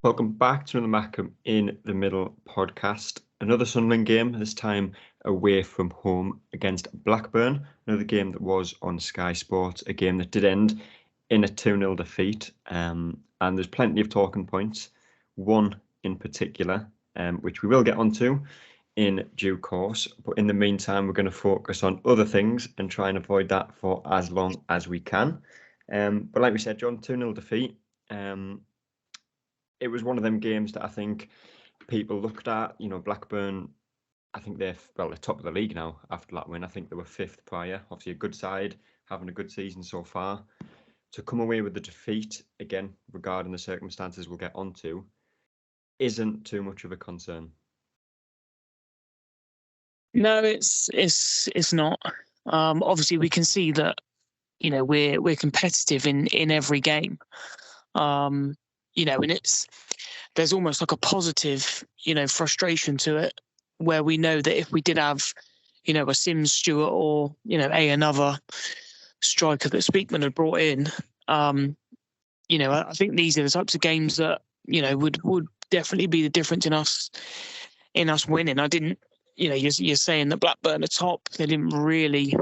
Welcome back to another Mackem in the Middle podcast. Another Sunderland game, this time away from home against Blackburn. Another game that was on Sky Sports, a game that did end in a 2-0 defeat. And there's plenty of talking points. One in particular, which we will get onto in due course. But in the meantime, we're going to focus on other things and try and avoid that for as long as we can. But like we said, John, 2-0 defeat. It was one of them games that I think people looked at. Blackburn, I think they're top of the league now after that win. I think they were fifth prior. Obviously a good side, having a good season so far. To come away with the defeat, again, regarding the circumstances we'll get onto, isn't too much of a concern. No, it's not. Obviously we can see that, we're competitive in every game. And there's almost like a positive, frustration to it, where we know that if we did have, a Sims Stewart or, another striker that Speakman had brought in, I think these are the types of games that, would definitely be the difference in us winning. I didn't, you're saying that Blackburn are top. They didn't really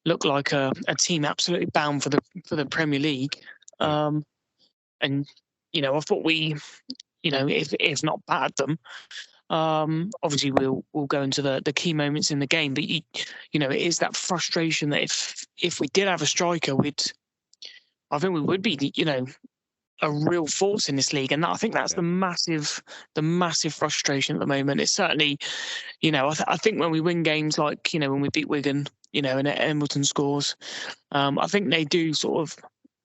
look like a team absolutely bound for the Premier League. And, I thought we, if not battered them, obviously we'll go into the key moments in the game. But, it is that frustration that if we did have a striker, I think we would be, a real force in this league. And I think that's the massive frustration at the moment. It's certainly, I think when we win games like, when we beat Wigan, and Embleton scores, I think they do sort of,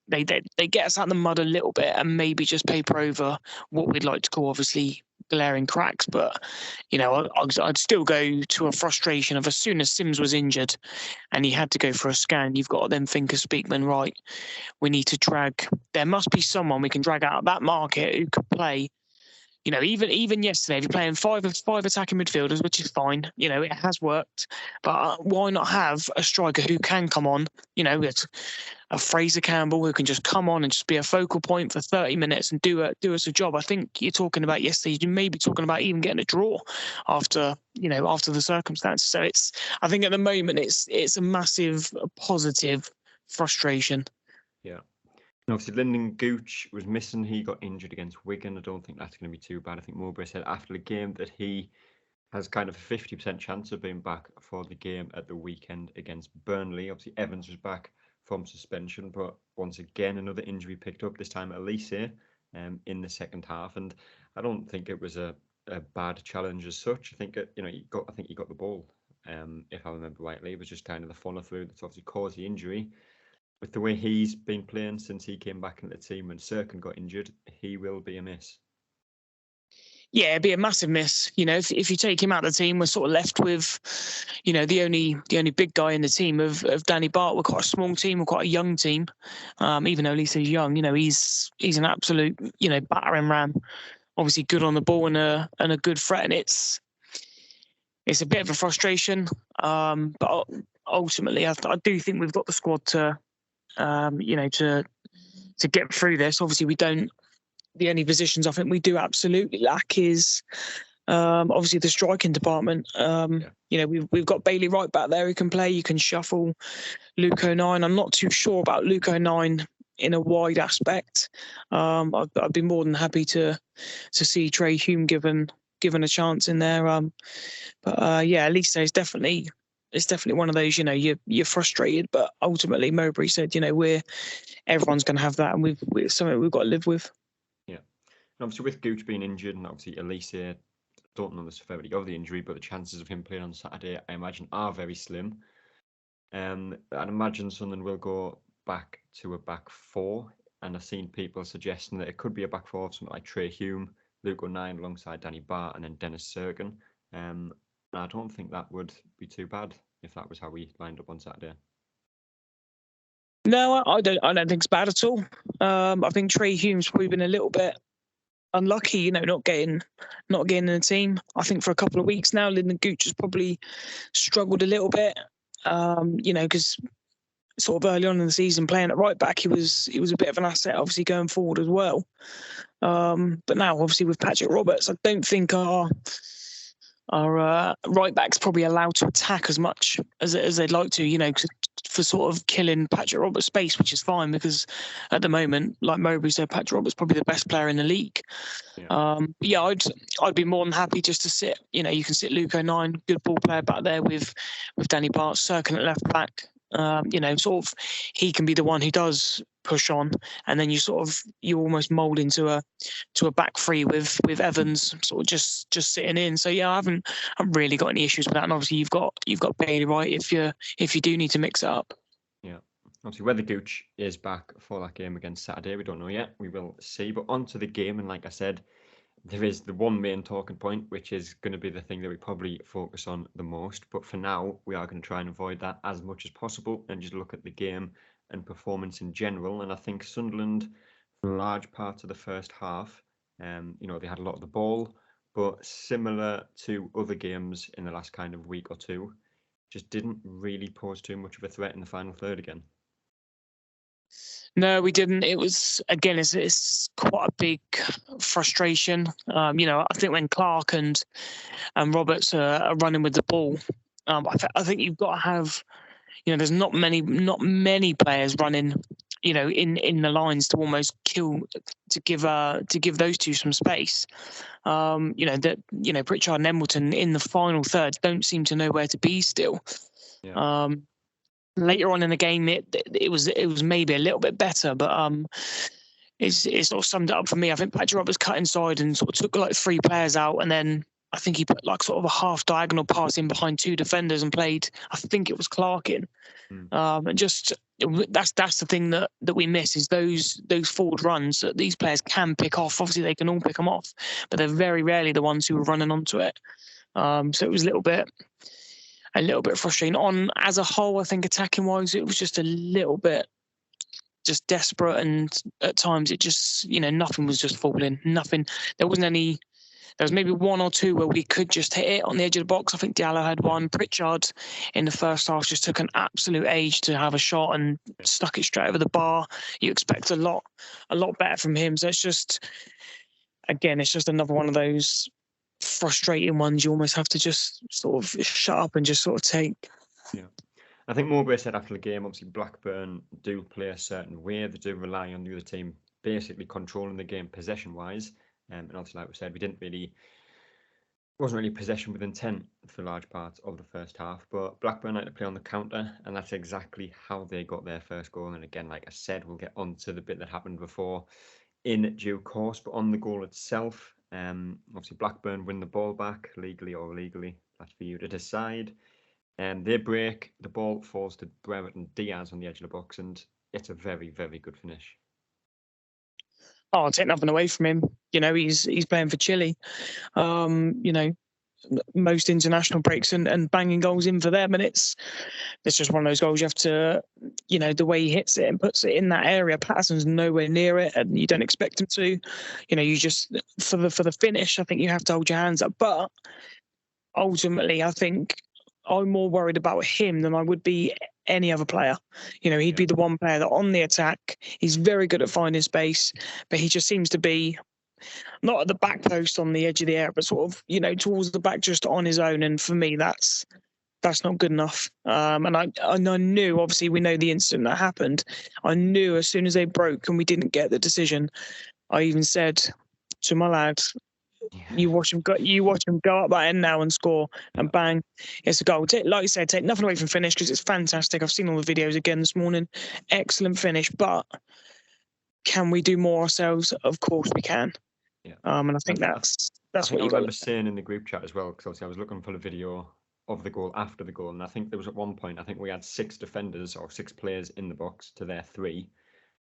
they get us out of the mud a little bit and maybe just paper over what we'd like to call, obviously, glaring cracks. But, I'd still go to a frustration of, as soon as Sims was injured and he had to go for a scan, you've got to then think of Speakman, right, we need to there must be someone we can drag out of that market who could play. Even yesterday, if you're playing five attacking midfielders, which is fine, it has worked. But why not have a striker who can come on? It's a Fraser Campbell who can just come on and just be a focal point for 30 minutes and do us a job. I think you're talking about yesterday. You may be talking about even getting a draw after the circumstances. So I think at the moment it's a massive positive frustration. Yeah. Obviously, Lyndon Gooch was missing. He got injured against Wigan. I don't think that's going to be too bad. I think Mowbray said after the game that he has kind of a 50% chance of being back for the game at the weekend against Burnley. Obviously, Evans was back from suspension, but once again, another injury picked up, this time Elise in the second half. And I don't think it was a bad challenge as such. I think he got the ball, if I remember rightly. It was just kind of the follow through that's obviously caused the injury. With the way he's been playing since he came back into the team when Serkin got injured, he will be a miss. Yeah, it'd be a massive miss. If you take him out of the team, we're sort of left with, the only big guy in the team of Danny Bart. We're quite a small team. We're quite a young team. Even though Lisa's young, he's an absolute, battering ram. Obviously good on the ball and a good threat. And it's a bit of a frustration. But ultimately, I do think we've got the squad to get through this. Obviously, we don't. The only positions I think we do absolutely lack is obviously the striking department. We've got Bailey Wright back there who can play. You can shuffle Luke O'Nien. I'm not too sure about Luke O'Nien in a wide aspect. I'd be more than happy to see Trey Hume given a chance in there. At least it's definitely one of those, you're frustrated, but ultimately Mowbray said, everyone's going to have that, and it's something we've got to live with. Yeah. And obviously with Gooch being injured, and obviously Elise, don't know the severity of the injury, but the chances of him playing on Saturday, I imagine, are very slim. I'd imagine Sunderland will go back to a back four, and I've seen people suggesting that it could be a back four of something like Trey Hume, Luke O'Nien alongside Danny Bart, and then Dennis Serkin. I don't think that would be too bad if that was how we lined up on Saturday. No, I don't think it's bad at all. I think Trey Hume's probably been a little bit unlucky, not getting in the team. I think for a couple of weeks now, Lyndon Gooch has probably struggled a little bit, because sort of early on in the season playing at right back, he was a bit of an asset, obviously going forward as well. But now, obviously, with Patrick Roberts, I don't think our right back's probably allowed to attack as much as they'd like to, you know, for sort of killing Patrick Roberts' space, which is fine because at the moment, like Mowbray said, Patrick Roberts probably the best player in the league. Yeah, I'd be more than happy just to sit. You know, you can sit Luke O'Nien, good ball player back there with Danny Bart, Cirkin at left back. You know, sort of he can be the one who does push on, and then you almost mould into a back three with Evans sort of just sitting in. So yeah, I haven't really got any issues with that. And obviously you've got Bailey right if you do need to mix it up. Yeah. Obviously, whether Gooch is back for that game against Saturday, we don't know yet. We will see. But on to the game, and like I said, there is the one main talking point, which is going to be the thing that we probably focus on the most. But for now, we are going to try and avoid that as much as possible and just look at the game and performance in general. And I think Sunderland, for large parts of the first half, you know, they had a lot of the ball, but similar to other games in the last kind of week or two, just didn't really pose too much of a threat in the final third again. No, we didn't. It was, again, it's quite a big frustration. You know, I think when Clark and Roberts are running with the ball, I think you've got to have, you know, there's not many players running, you know, in the lines to almost kill, to give those two some space. You know, Pritchard and Embleton in the final third don't seem to know where to be still. Yeah. Later on in the game, it was maybe a little bit better, but it's sort of summed it up for me. I think Patrick Roberts cut inside and sort of took like 3 players out, and then I think he put like sort of a half diagonal pass in behind 2 defenders and played, I think it was Clark in. And just that's the thing that we miss is those forward runs that these players can pick off. Obviously, they can all pick them off, but they're very rarely the ones who are running onto it. So it was a little bit frustrating. On as a whole, I think attacking wise, it was just a little bit just desperate, and at times it just, you know, nothing was just falling. Nothing. There wasn't any. There was maybe 1 or 2 where we could just hit it on the edge of the box. I think Diallo had one. Pritchard in the first half just took an absolute age to have a shot and stuck it straight over the bar. You expect a lot better from him. So it's just, again, it's just another one of those frustrating ones you almost have to just sort of shut up and just sort of take. Yeah. I think Mowbray said after the game, obviously Blackburn do play a certain way. They do rely on the other team basically controlling the game possession-wise. And obviously, like we said, wasn't really possession with intent for large parts of the first half. But Blackburn like to play on the counter, and that's exactly how they got their first goal. And again, like I said, we'll get on to the bit that happened before in due course. But on the goal itself, obviously Blackburn win the ball back, legally or illegally. That's for you to decide. And they break, the ball falls to Brereton Diaz on the edge of the box, and it's a very, very good finish. Oh, I'll take nothing away from him. You know, he's playing for Chile. You know, most international breaks and banging goals in for them, and it's just one of those goals you have to, you know, the way he hits it and puts it in that area. Patterson's nowhere near it, and you don't expect him to. You know, you just for the finish, I think you have to hold your hands up. But ultimately, I think I'm more worried about him than I would be any other player. You know, he'd be the one player that on the attack, he's very good at finding space, but he just seems to be not at the back post on the edge of the area, but sort of, you know, towards the back just on his own. And for me, that's not good enough. And I knew, obviously, we know the incident that happened. I knew as soon as they broke and we didn't get the decision, I even said to my lads, you watch him go up that end now and score, and bang, it's a goal. Like you said, take nothing away from finish because it's fantastic. I've seen all the videos again this morning. Excellent finish, but can we do more ourselves? Of course we can. Yeah. And I think that's what you remember saying in the group chat as well, because obviously I was looking for the video of the goal after the goal, and I think there was at one point, I think we had 6 defenders or 6 players in the box to their 3,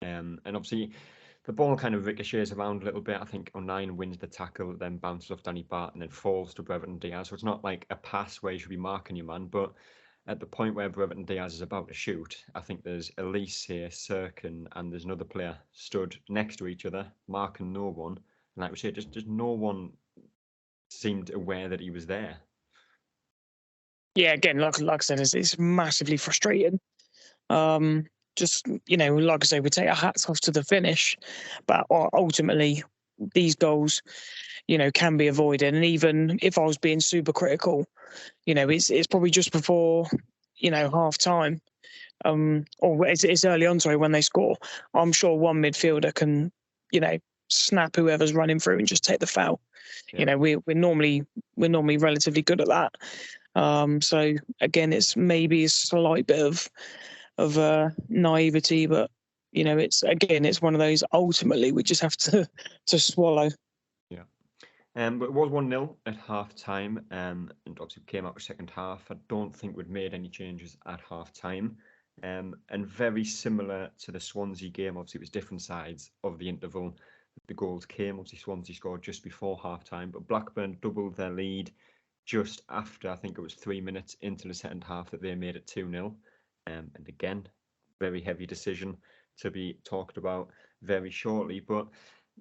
and obviously the ball kind of ricochets around a little bit. I think O'Nien wins the tackle, then bounces off Danny Bart and then falls to Brereton Diaz. So it's not like a pass where you should be marking your man, but at the point where Brereton Diaz is about to shoot, I think there's Elise here, Cirkin, and there's another player stood next to each other, marking no one. And like we said, just no one seemed aware that he was there. Yeah, again, like I said, it's massively frustrating. Just, like I say, we take our hats off to the finish, but ultimately these goals, can be avoided. And even if I was being super critical, it's probably just before, half time, or it's early on, sorry, when they score. I'm sure one midfielder can, snap whoever's running through and just take the foul. Yeah. We're normally relatively good at that. So again, it's maybe a slight bit of naivety, but it's one of those. Ultimately, we just have to swallow. Yeah. But it was 1-0 at half time, and obviously we came out the second half. I don't think we'd made any changes at half time. And very similar to the Swansea game, obviously it was different sides of the interval. The goals came, obviously Swansea scored just before half time, but Blackburn doubled their lead just after, I think it was 3 minutes into the second half, that they made it 2-0. And again, very heavy decision to be talked about very shortly. But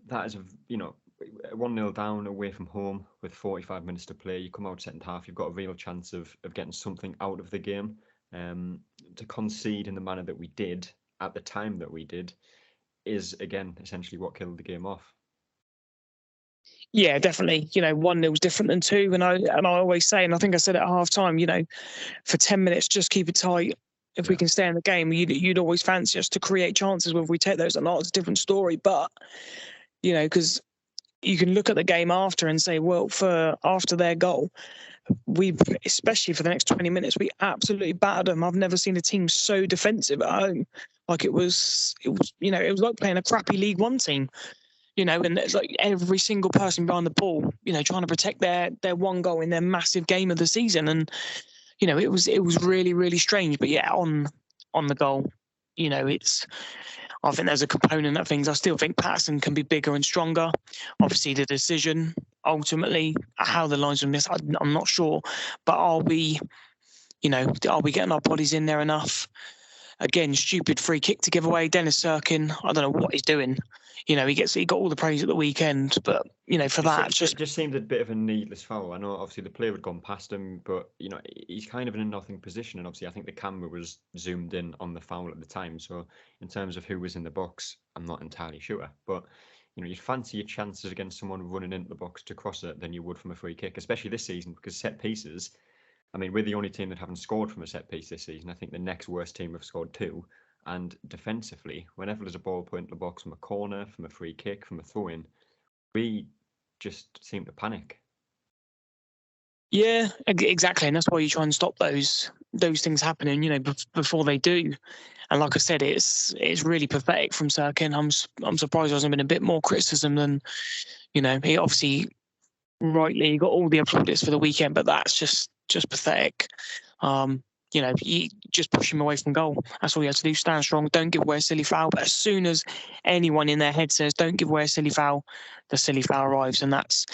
that is 1-0 down away from home with 45 minutes to play. You come out second half, you've got a real chance of getting something out of the game. To concede in the manner that we did at the time that we did is, again, essentially what killed the game off. Yeah, definitely. 1-0 is different than 2. And I always say, and I think I said at half time, for 10 minutes, just keep it tight. If we can stay in the game, you'd always fancy us to create chances. Whether we take those or not, it's a different story. But, because you can look at the game after and say, well, after their goal, we, especially for the next 20 minutes, we absolutely battered them. I've never seen a team so defensive at home. Like it was like playing a crappy League One team. And it's like every single person behind the ball, trying to protect their one goal in their massive game of the season. And, it was really, really strange. But yeah, on the goal, I think there's a component of things. I still think Patterson can be bigger and stronger. Obviously, the decision, ultimately, how the lines are missed, I'm not sure. But are we getting our bodies in there enough? Again, stupid free kick to give away. Dennis Sirkin, I don't know what he's doing. He got all the praise at the weekend, but for that, it just seemed a bit of a needless foul. I know obviously the player had gone past him, but he's kind of in a nothing position, and obviously I think the camera was zoomed in on the foul at the time. So in terms of who was in the box, I'm not entirely sure, but you'd fancy your chances against someone running into the box to cross it than you would from a free kick, especially this season, because set pieces. I mean, we're the only team that haven't scored from a set piece this season. I think the next worst team have scored 2. And defensively, whenever there's a ball put into the box from a corner, from a free kick, from a throw-in, we just seem to panic. Yeah, exactly, and that's why you try and stop those things happening, before they do. And like I said, it's really pathetic from Sirkin. I'm surprised there hasn't been a bit more criticism than, he obviously rightly got all the plaudits for the weekend, but that's just pathetic. You just push him away from goal. That's all you have to do. Stand strong. Don't give away a silly foul. But as soon as anyone in their head says, don't give away a silly foul, the silly foul arrives. And that's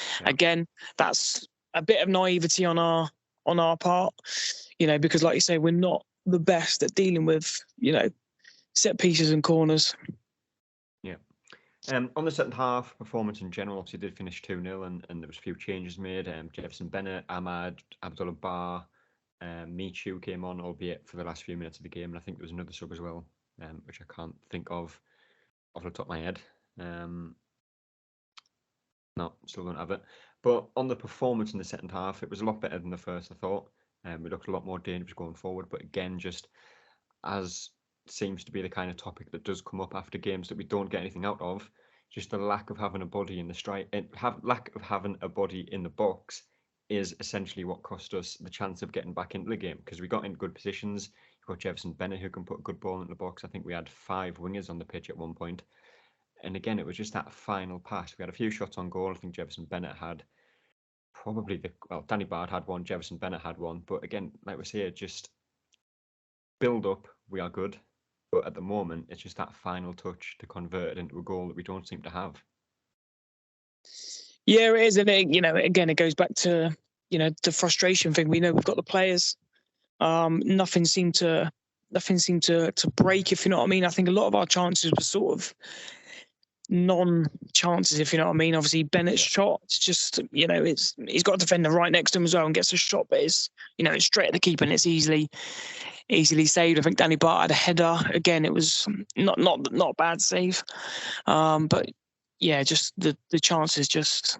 a bit of naivety on our part, because like you say, we're not the best at dealing with, set pieces and corners. Yeah. On the second half, performance in general obviously did finish 2-0, and there was a few changes made. Jefferson Bennett, Ahmad, Abdullah Bar, Michu came on, albeit for the last few minutes of the game, and I think there was another sub as well, which I can't think of off the top of my head. No, still don't have it. But on the performance in the second half, it was a lot better than the first, I thought. We looked a lot more dangerous going forward, but again, just as seems to be the kind of topic that does come up after games that we don't get anything out of, just the lack of having a body in the strike, lack of having a body in the box is essentially what cost us the chance of getting back into the game, because we got in good positions. You've got Jefferson Bennett who can put a good ball in the box. I think we had 5 wingers on the pitch at one point. And again, it was just that final pass. We had a few shots on goal. I think Jefferson Bennett had probably Danny Bard had one, Jefferson Bennett had one. But again, like we say, just build up, we are good. But at the moment, it's just that final touch to convert it into a goal that we don't seem to have. Yeah, it is. And again, it goes back to, the frustration thing. We know we've got the players. Nothing seemed to break, if you know what I mean. I think a lot of our chances were sort of non-chances, if you know what I mean. Obviously, Bennett's shot, it's just, he's got a defender right next to him as well and gets a shot, but it's straight at the keeper and it's easily saved. I think Danny Bart had a header. Again, it was not a bad save. But yeah, just the chances just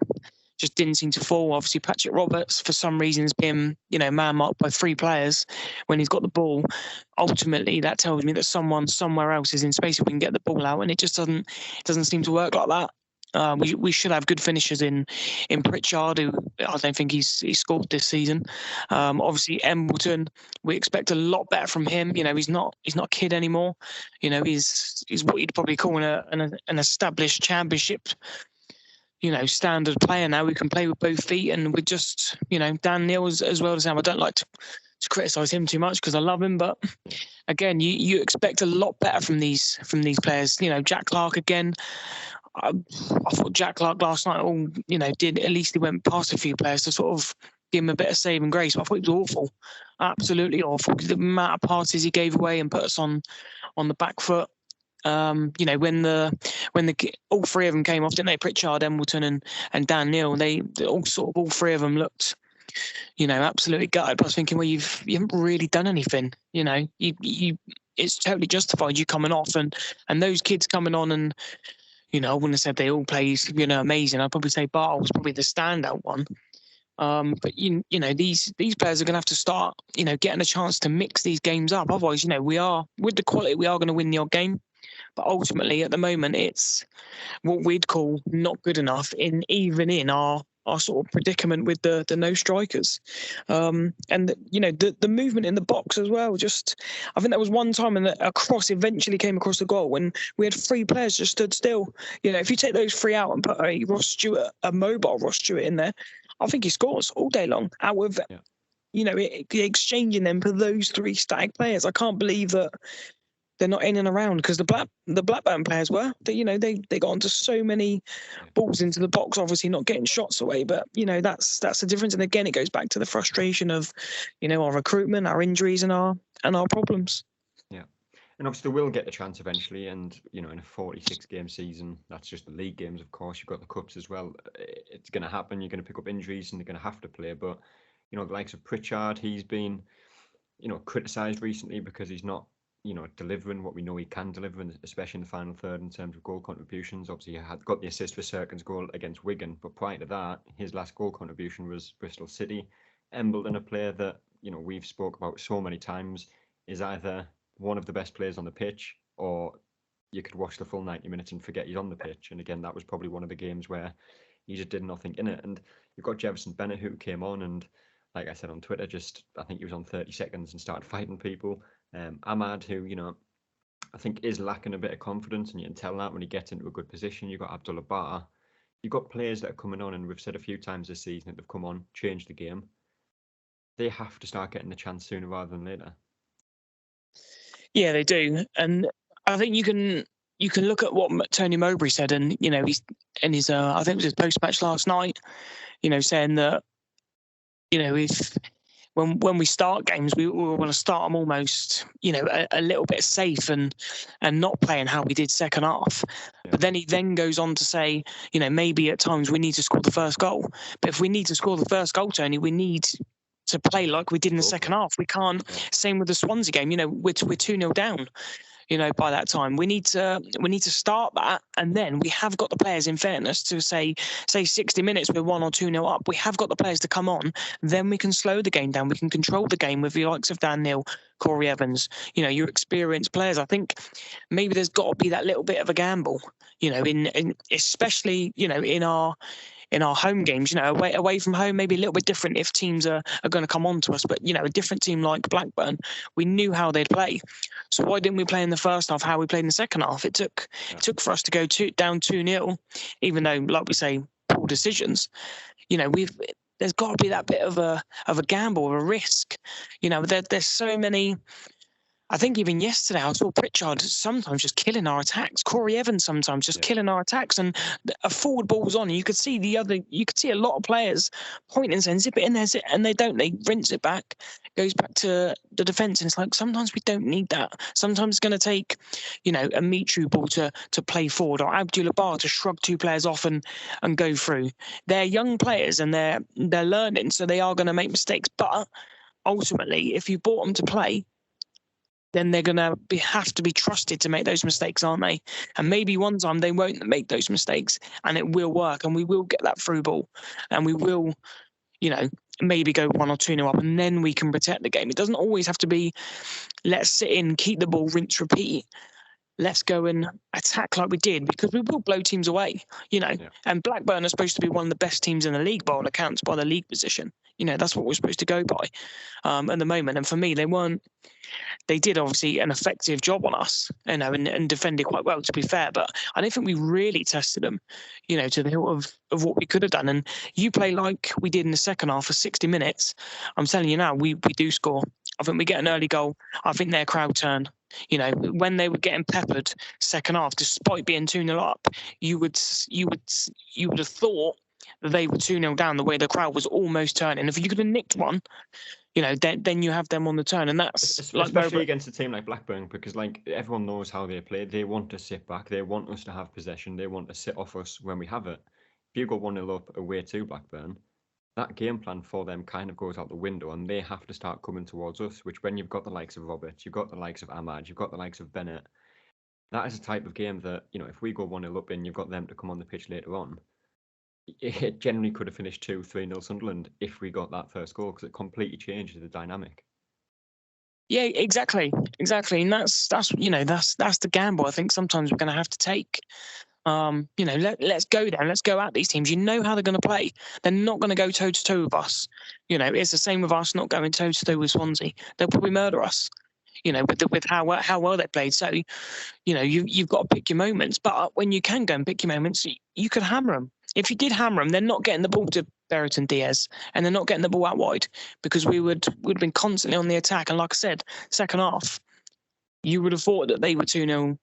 didn't seem to fall. Obviously, Patrick Roberts, for some reason, has been, man marked by 3 players when he's got the ball. Ultimately, that tells me that someone somewhere else is in space if we can get the ball out, and it just doesn't seem to work like that. We should have good finishers in Pritchard, who I don't think he's scored this season. Obviously, Embleton, we expect a lot better from him. He's not a kid anymore. He's what you'd probably call an established championship standard player now who can play with both feet. And with just, Dan Neil as well as him. I don't like to criticise him too much because I love him, but again, you expect a lot better from these players. Jack Clark again. I thought Jack Clark last night, did at least he went past a few players to sort of give him a bit of saving grace. But I thought it was awful, absolutely awful. The amount of passes he gave away and put us on the back foot. When all 3 of them came off, didn't they? Pritchard, Embleton, and Dan Neil. They all 3 of them looked, absolutely gutted. But I was thinking, well, you haven't really done anything. It's totally justified you coming off and those kids coming on and. I wouldn't have said they all played, amazing. I'd probably say Bart was probably the standout one. But these players are going to have to start, getting a chance to mix these games up. Otherwise, we are with the quality, we are going to win the odd game. But ultimately, at the moment, it's what we'd call not good enough even in our sort of predicament with the no strikers. And the movement in the box as well. Just, I think that was one time and a cross eventually came across the goal when we had 3 players just stood still. If you take those 3 out and put a mobile Ross Stewart in there, I think he scores all day long out of, exchanging them for those 3 static players. I can't believe that they're not in and around because the Blackburn players were. They got onto so many balls into the box, obviously not getting shots away. But that's the difference. And again, it goes back to the frustration of our recruitment, our injuries, and our problems. Yeah, and obviously we'll get the chance eventually. And in a 46-game season, that's just the league games. Of course, you've got the cups as well. It's going to happen. You're going to pick up injuries, and they're going to have to play. But the likes of Pritchard, he's been criticised recently because he's not. Delivering what we know he can deliver, especially in the final third in terms of goal contributions. Obviously, he had got the assist for Serkin's goal against Wigan, but prior to that, his last goal contribution was Bristol City. Embleton, a player that we've spoke about so many times, is either one of the best players on the pitch, or you could watch the full 90 minutes and forget he's on the pitch. And again, that was probably one of the games where he just did nothing in it. And you've got Jefferson Bennett who came on and, like I said on Twitter, I think he was on 30 seconds and started fighting people. Ahmad, who, I think is lacking a bit of confidence, and you can tell that when he gets into a good position. You've got Abdullah Bar. You've got players that are coming on, and we've said a few times this season that they've come on, changed the game. They have to start getting the chance sooner rather than later. Yeah, they do. And I think you can look at what Tony Mowbray said, and, he's in his, I think it was his post-match last night, saying that, if... When we start games, we want to start them almost, a little bit safe and not playing how we did second half. Yeah. But then he goes on to say, maybe at times we need to score the first goal. But if we need to score the first goal, Tony, we need to play like we did in the second half. We can't. Yeah. Same with the Swansea game. We're 2-0 down. By that time, we need to start that, and then we have got the players. In fairness, to say 60 minutes we're 1 or 2-0 up, we have got the players to come on. Then we can slow the game down. We can control the game with the likes of Dan Neil, Corey Evans. Your experienced players. I think maybe there's got to be that little bit of a gamble. In especially in our home games, away from home, maybe a little bit different if teams are going to come on to us. But, a different team like Blackburn, we knew how they'd play. So why didn't we play in the first half how we played in the second half? It took for us to go down 2-0, even though, like we say, poor decisions. There's got to be that bit of a gamble, of a risk. There's so many... I think even yesterday I saw Pritchard sometimes just killing our attacks. Corey Evans sometimes just killing our attacks, and a forward ball was on. And you could see a lot of players pointing and saying, "Zip it in there," and they don't. They rinse it back, goes back to the defence, and it's like sometimes we don't need that. Sometimes it's going to take, a Mitru ball to play forward, or Abdullah Bar to shrug two players off and go through. They're young players and they're learning, so they are going to make mistakes. But ultimately, if you bought them to play, then they're going to have to be trusted to make those mistakes, aren't they? And maybe one time they won't make those mistakes and it will work and we will get that through ball and we will, maybe go 1 or 2-0 up and then we can protect the game. It doesn't always have to be, let's sit in, keep the ball, rinse, repeat. Let's go and attack like we did, because we will blow teams away, And Blackburn are supposed to be one of the best teams in the league by all accounts, by the league position. That's what we're supposed to go by at the moment. And for me, they weren't. They did obviously an effective job on us, and defended quite well, to be fair. But I don't think we really tested them, to the hilt of what we could have done. And you play like we did in the second half for 60 minutes. I'm telling you now, we do score. I think we get an early goal. I think their crowd turn. When they were getting peppered second half, despite being 2-0 up, you would have thought that they were 2-0 down, the way the crowd was almost turning. If you could have nicked one, then you have them on the turn, and that's especially against a team like Blackburn, because everyone knows how they play. They want to sit back. They want us to have possession. They want to sit off us when we have it. If you go 1-0 up away to Blackburn, that game plan for them kind of goes out the window, and they have to start coming towards us, which when you've got the likes of Roberts, you've got the likes of Ahmad, you've got the likes of Bennett, that is a type of game that, if we go 1-0 up and you've got them to come on the pitch later on, it generally could have finished 2-3-0 Sunderland if we got that first goal, because it completely changes the dynamic. Yeah, exactly. And that's the gamble I think sometimes we're going to have to take. Let's go down. Let's go at these teams. You know how they're going to play. They're not going to go toe to toe with us. It's the same with us not going toe to toe with Swansea. They'll probably murder us. With how well they played. So, you've got to pick your moments. But when you can go and pick your moments, you could hammer them. If you did hammer them, they're not getting the ball to Brereton Diaz, and they're not getting the ball out wide, because we'd been constantly on the attack. And like I said, second half, you would have thought that they were 2-0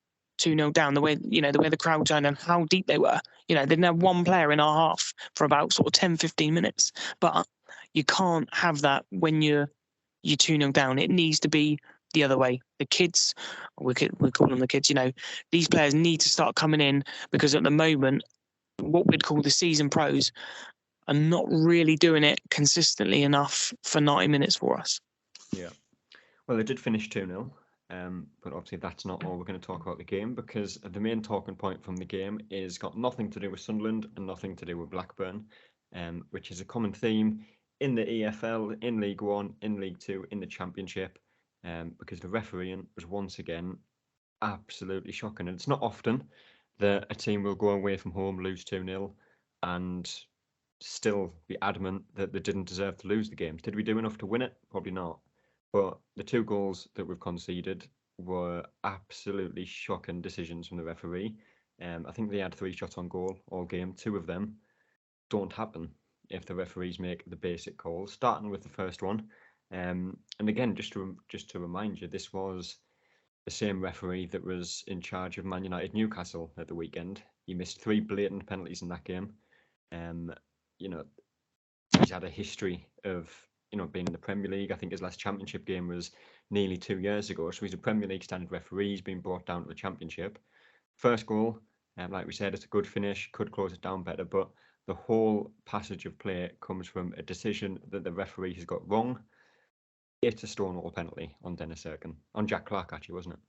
down, the way the crowd turned and how deep they were. They didn't have one player in our half for about sort of 10-15 minutes. But you can't have that when you're 2-0 down. It needs to be the other way. The kids, we call them the kids, these players need to start coming in, because at the moment, what we'd call the season pros are not really doing it consistently enough for 90 minutes for us. Yeah. Well, they did finish 2-0. But obviously that's not all we're going to talk about the game, because the main talking point from the game is got nothing to do with Sunderland and nothing to do with Blackburn, which is a common theme in the EFL, in League One, in League Two, in the Championship, because the refereeing was once again absolutely shocking. And it's not often that a team will go away from home, lose 2-0, and still be adamant that they didn't deserve to lose the games. Did we do enough to win it? Probably not. But the 2 goals that we've conceded were absolutely shocking decisions from the referee. I think they had 3 shots on goal all game. 2 of them don't happen if the referees make the basic calls, starting with the first one. And again, just to remind you, this was the same referee that was in charge of Man United Newcastle at the weekend. He missed 3 blatant penalties in that game. He's had a history of being in the Premier League. I think his last Championship game was nearly 2 years ago. So he's a Premier League standard referee. He's been brought down to the Championship. First goal, like we said, it's a good finish, could close it down better, but the whole passage of play comes from a decision that the referee has got wrong. It's a Stonewall penalty on Dennis Erkin. On Jack Clark, actually, wasn't it?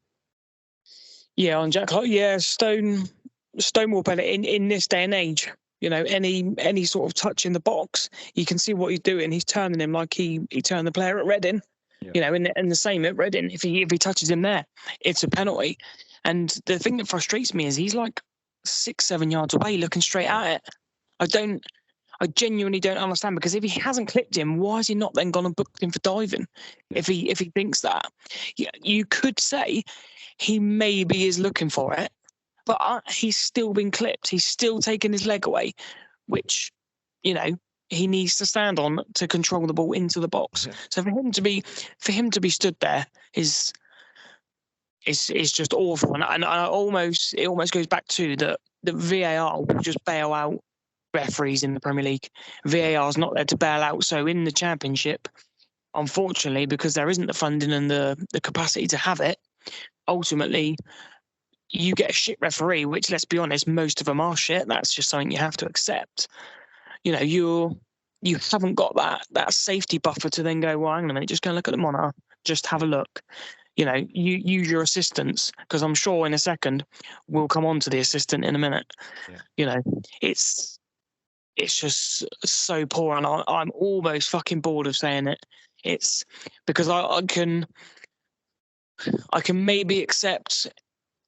Yeah, on Jack Clark. Yeah, Stonewall penalty in this day and age. Any sort of touch in the box, you can see what he's doing. He's turning him like he turned the player at Reading. Yeah. And the same at Reading. If he touches him there, it's a penalty. And the thing that frustrates me is he's like 6-7 yards away, looking straight at it. I genuinely don't understand, because if he hasn't clipped him, why has he not then gone and booked him for diving? Yeah. If he thinks that, you could say he maybe is looking for it, but he's still been clipped. He's still taken his leg away, which, he needs to stand on to control the ball into the box. Yeah. So for him to be stood there is it's just awful. And it almost goes back to the VAR will just bail out referees in the Premier League. VAR is not there to bail out. So in the Championship, unfortunately, because there isn't the funding and the capacity to have it, ultimately you get a shit referee, which, let's be honest, most of them are shit. That's just something you have to accept. You know, you haven't got that safety buffer to then go, well, hang on a minute, just go look at the monitor, just have a look. You know, you use your assistants, because I'm sure in a second we'll come on to the assistant in a minute. Yeah. You know, it's just so poor, and I'm almost fucking bored of saying it. It's because I can maybe accept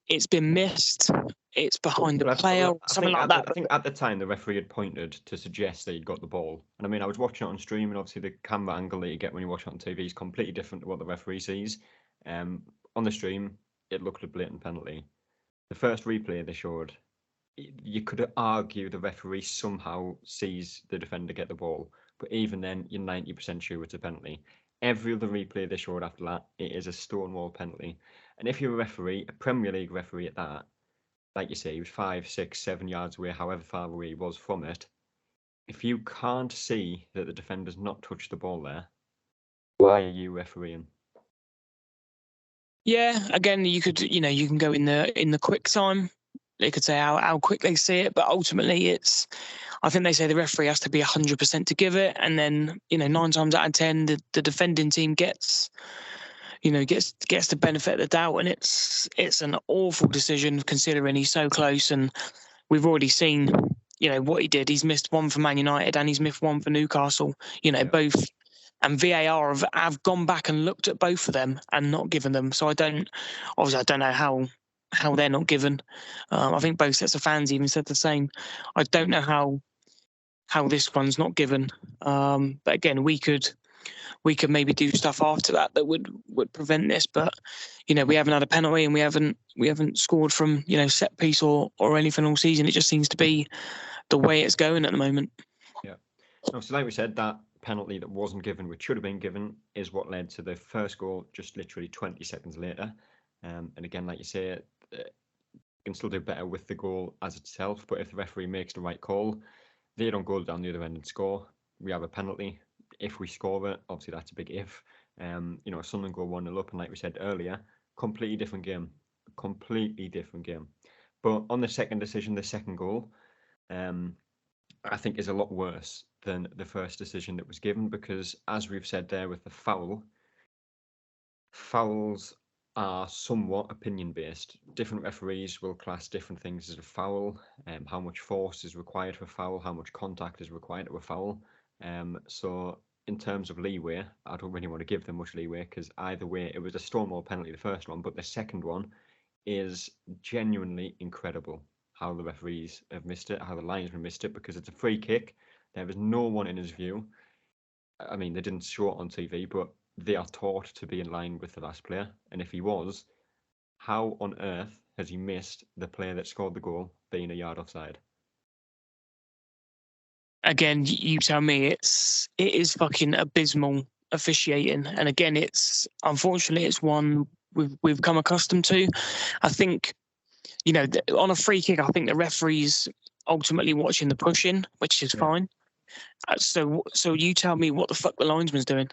it's been missed, it's behind the player, something like that. I think at the time the referee had pointed to suggest that he'd got the ball. And I mean, I was watching it on stream, and obviously the camera angle that you get when you watch it on TV is completely different to what the referee sees. On the stream, it looked a blatant penalty. The first replay they showed, you could argue the referee somehow sees the defender get the ball, but even then, you're 90% sure it's a penalty. Every other replay they showed after that, it is a stonewall penalty. And if you're a referee, a Premier League referee at that, like you say, he was 5, 6, 7 yards away, however far away he was from it. If you can't see that the defender's not touched the ball there, why are you refereeing? Yeah, again, you can go in the quick time. They could say how quick they see it, but ultimately I think they say the referee has to be 100% to give it, and then 9 times out of 10 the defending team gets the benefit of the doubt, and it's an awful decision considering he's so close, and we've already seen what he did. He's missed one for Man United and he's missed one for Newcastle. Both, and VAR have gone back and looked at both of them and not given them. So I don't know how they're not given. I think both sets of fans even said the same. I don't know how this one's not given. But again, we could maybe do stuff after that would prevent this. But we haven't had a penalty, and we haven't scored from set piece or anything all season. It just seems to be the way it's going at the moment. Yeah. No, so like we said, that penalty that wasn't given, which should have been given, is what led to the first goal just literally 20 seconds later. And again, like you say, you can still do better with the goal as itself, but if the referee makes the right call, they don't go down the other end and score. We have a penalty. If we score it, obviously that's a big if. Sunderland go 1-0 up, and like we said earlier, completely different game. But on the second decision, the second goal, I think is a lot worse than the first decision that was given, because as we've said there with the fouls are somewhat opinion based. Different referees will class different things as a foul, how much force is required for a foul, how much contact is required to a foul. So in terms of leeway, I don't really want to give them much leeway, because either way, it was a stonewall penalty, the first one, but the second one is genuinely incredible how the referees have missed it, how the linesman missed it, because it's a free kick. There was no one in his view. I mean, they didn't show it on TV, but they are taught to be in line with the last player. And if he was, how on earth has he missed the player that scored the goal being a yard offside? Again, you tell me. It is fucking abysmal officiating, and again, unfortunately it's one we've come accustomed to. I think on a free kick, I think the referee's ultimately watching the push-in, which is fine. So you tell me what the fuck the linesman's doing.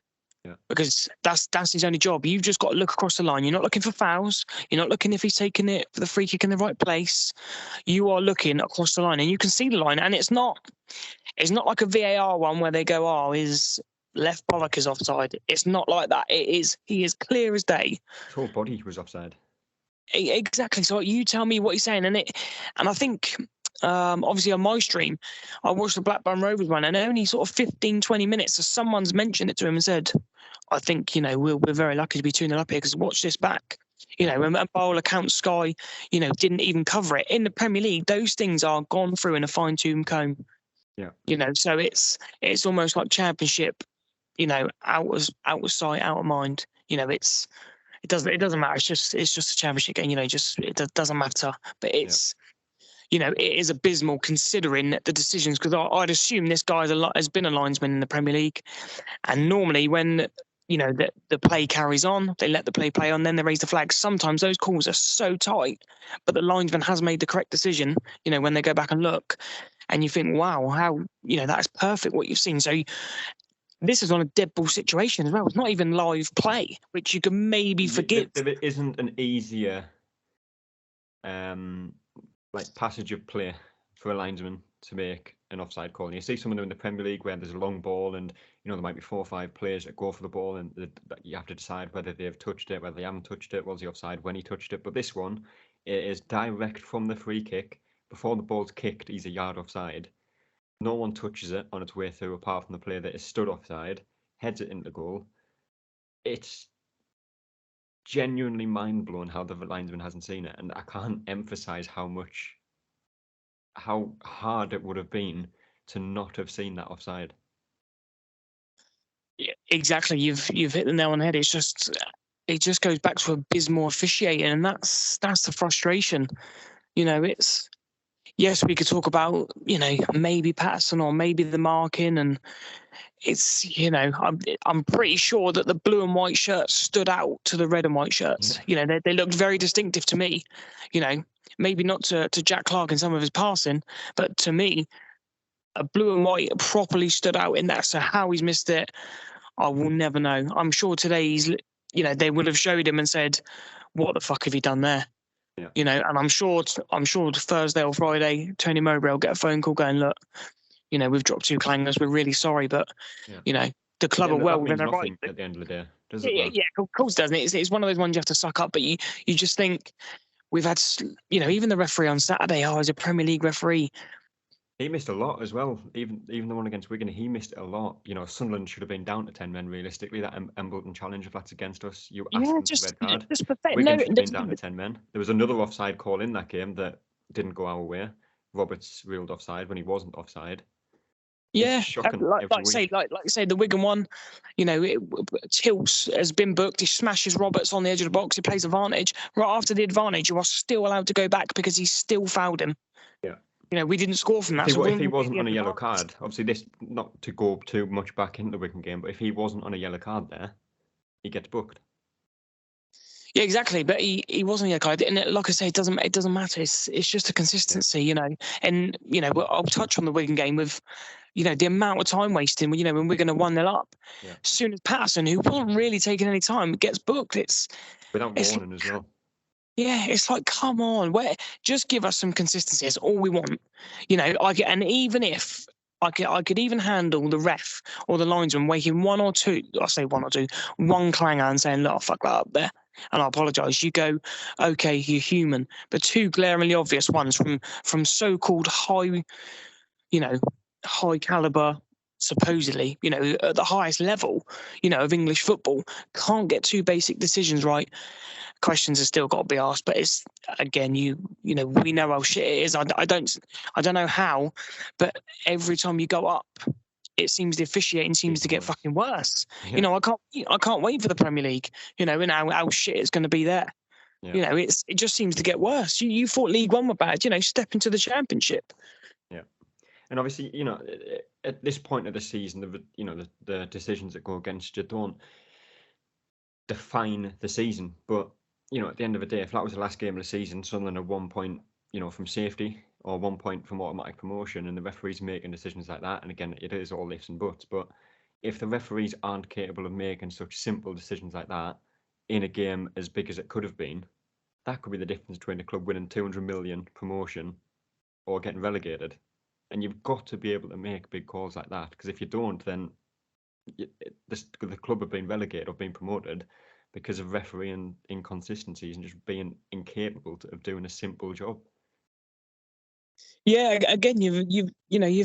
Yeah. Because that's his only job. You've just got to look across the line. You're not looking for fouls. You're not looking if he's taking it for the free kick in the right place. You are looking across the line, and you can see the line. And it's not like a VAR one where they go, his left bollock is offside. It's not like that. He is clear as day. His whole body was offside. Exactly. So you tell me what he's saying, and I think. Obviously on my stream, I watched the Blackburn Rovers one, and only sort of 15-20 minutes, so someone's mentioned it to him and said, I think we're very lucky to be 2-0 up here, because watch this back. And by all accounts, Sky didn't even cover it. In the Premier League, those things are gone through in a fine-tune comb. Yeah. So it's almost like Championship, out of sight, out of mind. It doesn't matter. It's just a Championship game. It doesn't matter. But it's it is abysmal considering the decisions, because I'd assume this guy has been a linesman in the Premier League, and normally when the play carries on. They let the play on, then they raise the flag. Sometimes those calls are so tight, but the linesman has made the correct decision. When they go back and look, and you think, wow, how that's perfect what you've seen. So this is on a dead ball situation as well. It's not even live play, which you can maybe forgive. There isn't an easier passage of play for a linesman to make an offside call. And you see some of them in the Premier League where there's a long ball and there might be 4 or 5 players that go for the ball and you have to decide whether they've touched it, whether they haven't touched it, was he offside when he touched it. But this one, it is direct from the free kick. Before the ball's kicked, he's a yard offside. No one touches it on its way through apart from the player that is stood offside, heads it into goal. It's genuinely mind-blowing how the linesman hasn't seen it, and I can't emphasize how hard it would have been to not have seen that offside. Yeah, exactly. You've hit the nail on the head. It just goes back to abysmal officiating, and that's the frustration. It's, yes, we could talk about maybe Patterson or maybe the marking, and it's I'm pretty sure that the blue and white shirts stood out to the red and white shirts. They looked very distinctive to me. Maybe not to Jack Clark in some of his passing, but to me, a blue and white properly stood out in that. So how he's missed it, I will never know. I'm sure today they would have showed him and said, "What the fuck have you done there?" Yeah. And I'm sure Thursday or Friday, Tony Mowbray will get a phone call going, "Look, we've dropped 2 clangers. We're really sorry, but the club are well within their right." At the end of the day, does it? Yeah, of course, doesn't it? It's one of those ones you have to suck up. But you just think we've had, even the referee on Saturday. Oh, as a Premier League referee, he missed a lot as well. Even the one against Wigan, he missed a lot. Sunderland should have been down to 10 men realistically. That Embleton challenge, if that's against us, you ask them for red card. Wigan should have been down to 10 men. There was another offside call in that game that didn't go our way. Roberts ruled offside when he wasn't offside. Yeah, like I say, the Wigan one, Tilts has been booked. He smashes Roberts on the edge of the box. He plays advantage. Right after the advantage, you are still allowed to go back because he still fouled him. Yeah. We didn't score from that. If he wasn't on a yellow card, obviously this, not to go too much back into the Wigan game, but if he wasn't on a yellow card there, he gets booked. Yeah, exactly. But he wasn't a yellow card, and like I say, it doesn't matter. It's just a consistency, And I'll touch on the Wigan game with, the amount of time wasting. When Wigan are 1-0 up, as soon as Patterson, who wasn't really taking any time, gets booked. It's without warning as well. Yeah, it's like, come on, just give us some consistency. That's all we want. And even if I could even handle the ref or the linesman waking one or two clanger and saying, "Look, fuck that up there," and I apologise. You go, okay, you're human, but 2 glaringly obvious ones from so-called high caliber, supposedly, at the highest level, of English football, can't get 2 basic decisions right. Questions have still got to be asked, but it's, again, we know how shit it is. I don't know how, but every time you go up, it seems the officiating seems to get fucking worse. Yeah. I can't wait for the Premier League, and how shit it's going to be there. Yeah. It just seems to get worse. You thought League One were bad, step into the Championship. Yeah. And obviously, at this point of the season, the decisions that go against you don't define the season. But, at the end of the day, if that was the last game of the season, Sunderland are 1 point, from safety or 1 point from automatic promotion, and the referees making decisions like that. And again, it is all ifs and buts. But if the referees aren't capable of making such simple decisions like that in a game as big as it could have been, that could be the difference between a club winning 200 million promotion or getting relegated. And you've got to be able to make big calls like that, because if you don't, then the club have been relegated or been promoted because of refereeing inconsistencies and just being incapable of doing a simple job. Yeah, again, you've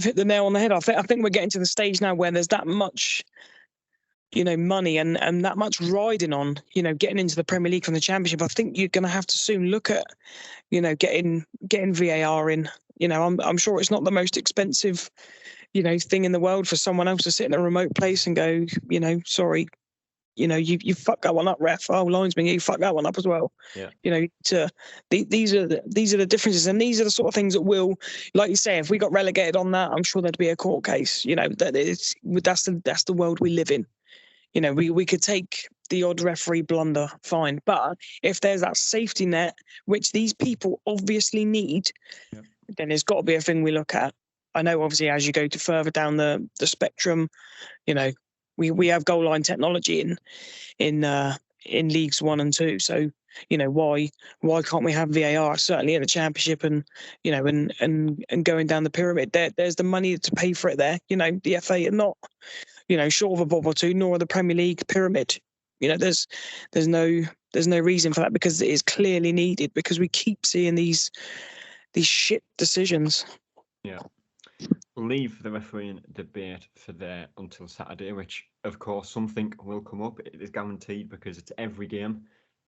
hit the nail on the head. I think we're getting to the stage now where there's that much, money and that much riding on, getting into the Premier League from the Championship. I think you're going to have to soon look at, getting VAR in. I'm sure it's not the most expensive, thing in the world for someone else to sit in a remote place and go, sorry, you fucked that one up, ref. Oh, linesman, you fucked that one up as well. Yeah. These are the differences, and these are the sort of things that will, like you say, if we got relegated on that, I'm sure there'd be a court case. That's the world we live in. You know, we could take the odd referee blunder, fine. But if there's that safety net, which these people obviously need, Yep. then it's got to be a thing we look at. I know, obviously, as you go to further down the spectrum, you know, we have goal line technology in leagues 1 and 2. So, you know, why can't we have VAR? Certainly in the Championship, and you know, and going down the pyramid, there's the money to pay for it there. You know, the FA are not, you know, short of a bob or two, nor are the Premier League pyramid. You know, there's no reason for that, because it is clearly needed, because we keep seeing these shit decisions. Yeah. We'll leave the refereeing debate for there until Saturday, which, of course, something will come up. It is guaranteed, because it's every game,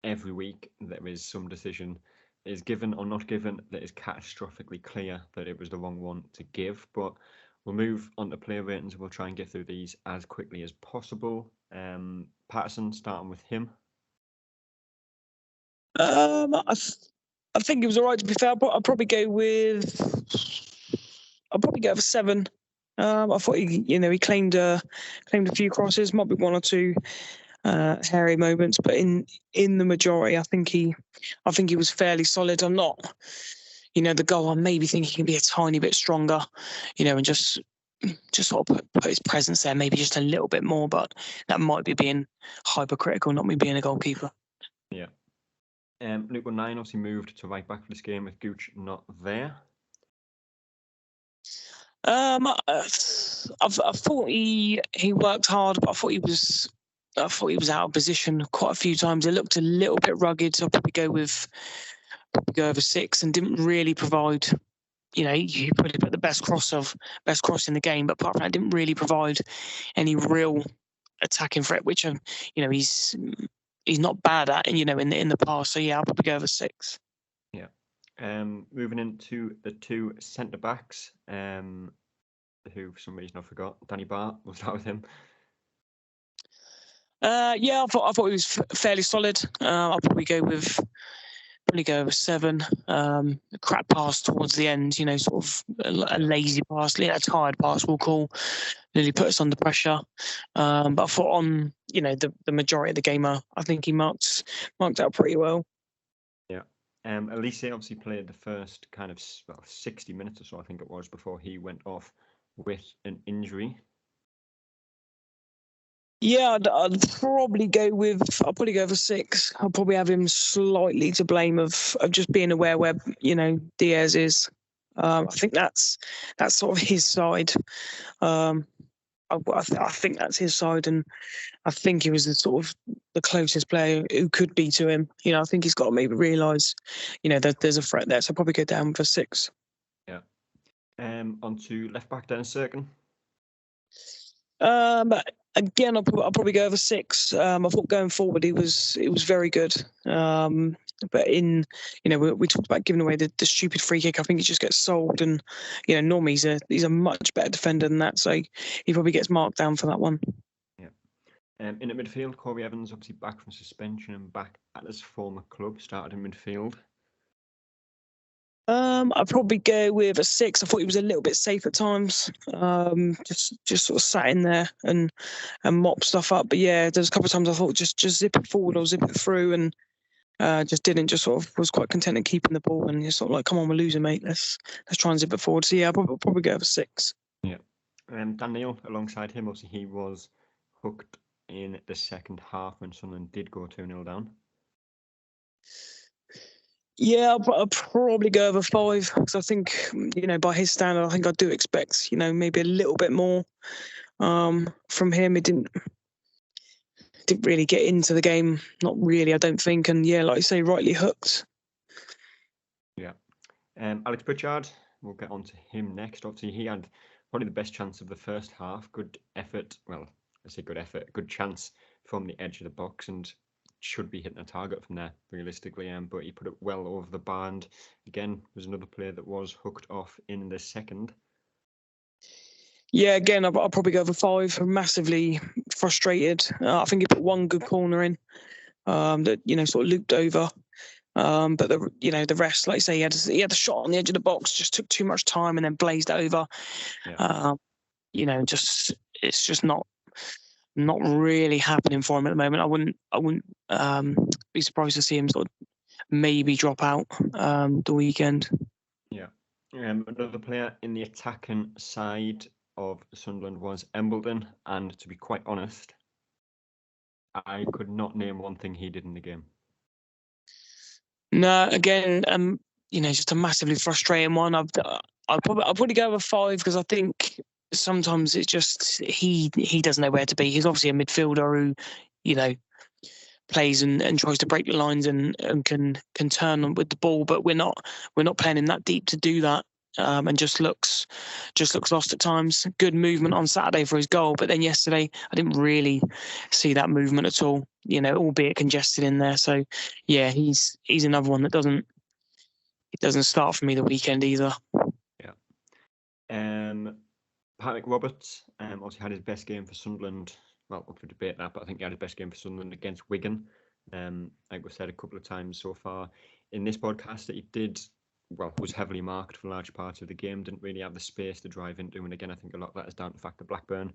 every week, there is some decision that is given or not given that is catastrophically clear that it was the wrong one to give. But we'll move on to player ratings. We'll try and get through these as quickly as possible. Patterson, starting with him. I think it was all right, to be fair. I'd probably go with a 7. I thought he claimed a few crosses, might be 1 or 2 hairy moments, but in the majority, I think he was fairly solid. I'm not, you know, the goal, I'm maybe thinking he can be a tiny bit stronger, you know, and just sort of put his presence there, maybe just a little bit more, but that might be being hypercritical, not me being a goalkeeper. Yeah. Luke 9 obviously moved to right back for this game with Gooch not there. I thought he worked hard, but I thought he was out of position quite a few times. It looked a little bit rugged, so I'll probably go over 6, and didn't really provide. You know, he probably put the best cross in the game, but apart from that, didn't really provide any real attacking threat, which you know, he's not bad at, you know, in the past. So yeah, I'll probably go over 6. Yeah. Moving into the 2 centre backs, who for some reason I forgot. Danny Bart, we'll start with him. Yeah, I thought he was fairly solid. I'll probably go over 7. A crap pass towards the end, you know, sort of a lazy pass, a tired pass, we'll call. Nearly put us under pressure. But I thought on, you know, the majority of the game, I think he marked out pretty well. Yeah. Elise obviously played the first kind of 60 minutes or so, I think it was, before he went off with an injury. Yeah, I'd probably go over 6. I'll probably have him slightly to blame of just being aware where, you know, Diaz is. I think that's sort of his side. I think that's his side, and I think he was the closest player who could be to him. You know, I think he's got to maybe realise, you know, that there's a threat there. So I'll probably go down for 6. Yeah. On to left back, Dennis Serkin. Again, I'll probably go over 6. I thought going forward, he was very good. But you know, we talked about giving away the stupid free kick. I think he just gets sold, and you know, normally he's a much better defender than that, so he probably gets marked down for that one. Yeah. In at midfield, Corey Evans obviously back from suspension and back at his former club, started in midfield. I'd probably go with a 6. I thought he was a little bit safe at times. Just sort of sat in there and mop stuff up. But yeah, there's a couple of times I thought just zip it forward or zip it through, and just didn't. Just sort of was quite content in keeping the ball, and just sort of like, come on, we're losing, mate. Let's try and zip it forward. So yeah, I'll probably go over 6. Yeah. Dan Neil alongside him, obviously he was hooked in the second half when Sunderland did go 2-0 down. Yeah, I'll probably go over 5, because I think, you know, by his standard, I think I do expect, you know, maybe a little bit more from him. It didn't really get into the game, not really, I don't think. And yeah, like you say, rightly hooked. Yeah. Alex Pritchard, we'll get on to him next. Obviously, he had probably the best chance of the first half. Good effort. Well, I say good effort. Good chance from the edge of the box, and should be hitting a target from there, realistically. But he put it well over the bar. And again, there's another player that was hooked off in the second. Yeah, again, I'll probably go over 5. I'm massively frustrated. I think he put one good corner in that, you know, sort of looped over. But the rest, like I say, he had a shot on the edge of the box, just took too much time and then blazed over. Yeah. You know, it's just not not really happening for him at the moment. I wouldn't be surprised to see him sort of maybe drop out the weekend. Yeah. Another player in the attacking side of Sunderland was Embleton, and to be quite honest, I could not name one thing he did in the game. No, again, just a massively frustrating one. I'll probably go with 5 because I think sometimes it's just he doesn't know where to be. He's obviously a midfielder who, plays and tries to break the lines and can turn with the ball, but we're not playing him that deep to do that. And just looks lost at times. Good movement on Saturday for his goal, but then yesterday I didn't really see that movement at all. Albeit congested in there. So yeah, he's another one that doesn't start for me the weekend either. Yeah. Patrick Roberts obviously had his best game for Sunderland. Well, up for debate that, but I think he had his best game for Sunderland against Wigan. Like we've said a couple of times so far in this podcast, that he was heavily marked for large parts of the game, didn't really have the space to drive into. And again, I think a lot of that is down to the fact that Blackburn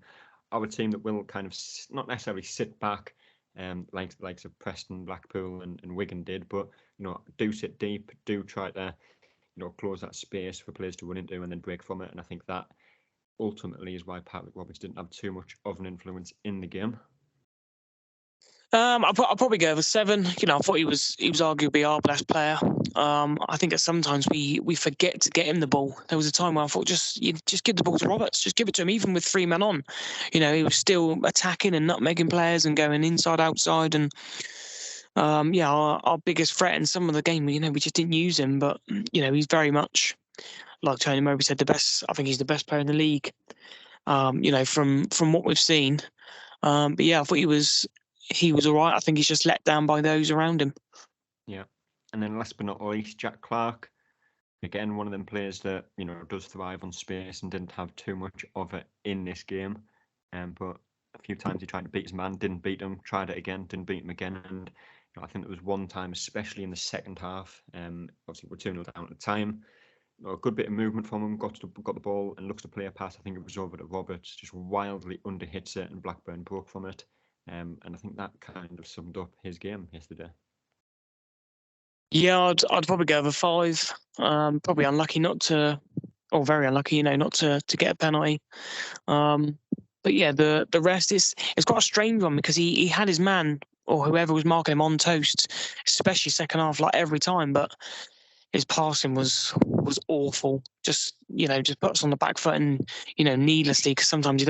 are a team that will kind of not necessarily sit back, like of Preston, Blackpool and Wigan did, but do sit deep, do try to close that space for players to run into and then break from it. And I think that ultimately is why Patrick Roberts didn't have too much of an influence in the game. I'll probably go with 7. I thought he was arguably our best player. I think that sometimes we forget to get him the ball. There was a time where I thought just give the ball to Roberts, just give it to him, even with 3 men on. He was still attacking and nutmegging players and going inside, outside, and our biggest threat in some of the game. We just didn't use him, but he's very much, like Tony Mowbray said, the best. I think he's the best player in the league. From what we've seen. But yeah, I thought he was all right. I think he's just let down by those around him. Yeah. And then last but not least, Jack Clarke. Again, one of them players that, does thrive on space and didn't have too much of it in this game. But a few times he tried to beat his man, didn't beat him, tried it again, didn't beat him again. And I think there was one time, especially in the second half, obviously we're 2-0 down at the time. A good bit of movement from him, got the ball and looks to play a pass. I think it was over to Roberts, just wildly underhits it, and Blackburn broke from it. And I think that kind of summed up his game yesterday. Yeah, I'd probably go over 5. Probably unlucky very unlucky, not to get a penalty. But yeah, the rest is quite a strange one because he had his man or whoever was marking him on toast, especially second half, like every time. But his passing was awful. Just put us on the back foot and needlessly, because sometimes he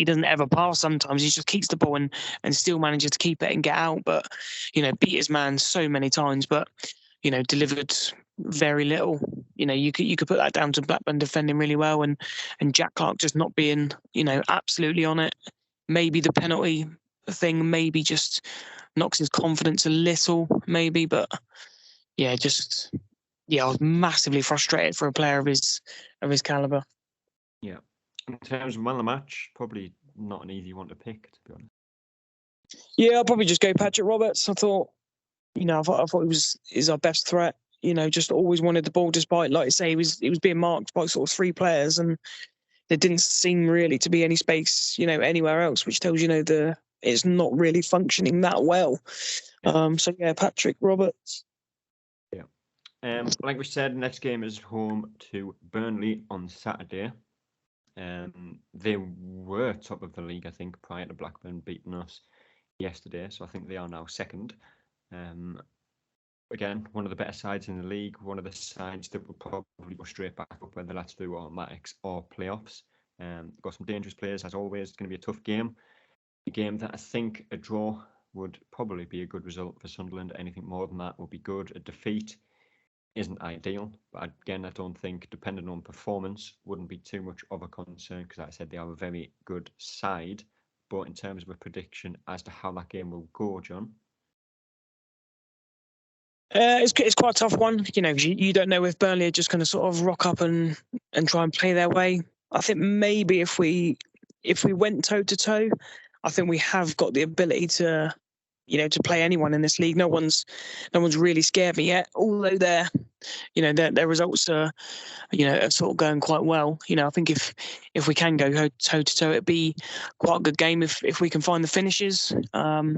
doesn't ever pass. Sometimes he just keeps the ball and still manages to keep it and get out. But beat his man so many times, but delivered very little. You could put that down to Blackburn defending really well and Jack Clarke just not being absolutely on it. Maybe the penalty thing maybe just knocks his confidence a little, maybe, but yeah, I was massively frustrated for a player of his caliber. Yeah. In terms of man of the match, probably not an easy one to pick, to be honest. Yeah, I'll probably just go Patrick Roberts. I thought he was our best threat. Just always wanted the ball, despite, like I say, he was being marked by sort of 3 players, and there didn't seem really to be any space, anywhere else, which tells it's not really functioning that well. So yeah, Patrick Roberts. Yeah. Like we said, next game is home to Burnley on Saturday. They were top of the league, I think, prior to Blackburn beating us yesterday. So I think they are now second. Again, one of the better sides in the league, one of the sides that will probably go straight back up, whether that's through automatics or playoffs. Got some dangerous players, as always. It's going to be a tough game. A game that I think a draw would probably be a good result for Sunderland. Anything more than that would be good. A defeat isn't ideal, but again, I don't think, depending on performance, wouldn't be too much of a concern, because like I said, they are a very good side. But in terms of a prediction as to how that game will go, John? It's quite a tough one. You don't know if Burnley are just going to sort of rock up and try and play their way. I think maybe if we went toe to toe, I think we have got the ability to to play anyone in this league. No one's really scared me yet, although their results are sort of going quite well. I think if we can go toe to toe, it'd be quite a good game if we can find the finishes. I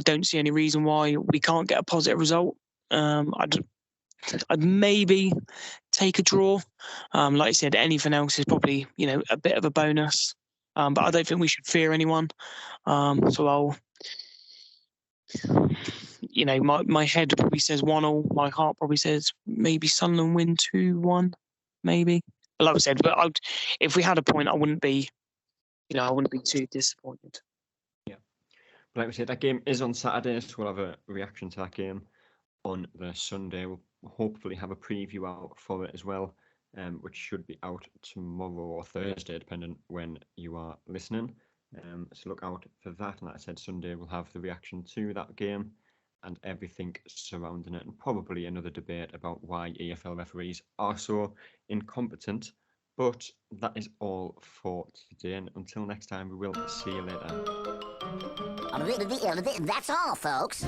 don't see any reason why we can't get a positive result. I'd maybe take a draw. Like I said, anything else is probably a bit of a bonus. But I don't think we should fear anyone. So I'll. My head probably says 1-1. My heart probably says maybe Sunderland win 2-1, maybe. But like I said, if we had a point, I wouldn't be too disappointed. Yeah, but like we said, that game is on Saturday, so we'll have a reaction to that game on the Sunday. We'll hopefully have a preview out for it as well, which should be out tomorrow or Thursday, depending when you are listening. So look out for that. And like I said, Sunday we'll have the reaction to that game and everything surrounding it, and probably another debate about why EFL referees are so incompetent. But that is all for today, and until next time, we will see you later. That's all, folks.